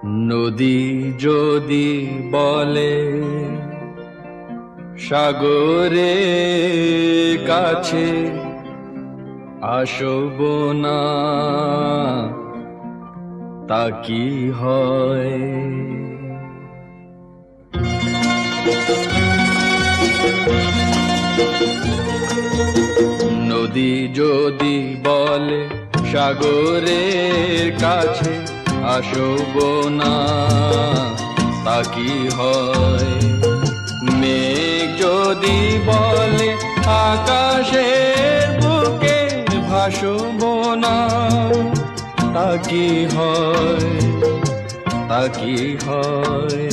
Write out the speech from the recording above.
নদী যদি বলে সাগরের কাছে আসব না, তা কি হয়? নদী যদি বলে সাগরের কাছে আসব না, তা কি হয়? মেঘ যদি বলে আকাশের বুকে ভাসব না, তা কি হয়? তা কি হয়?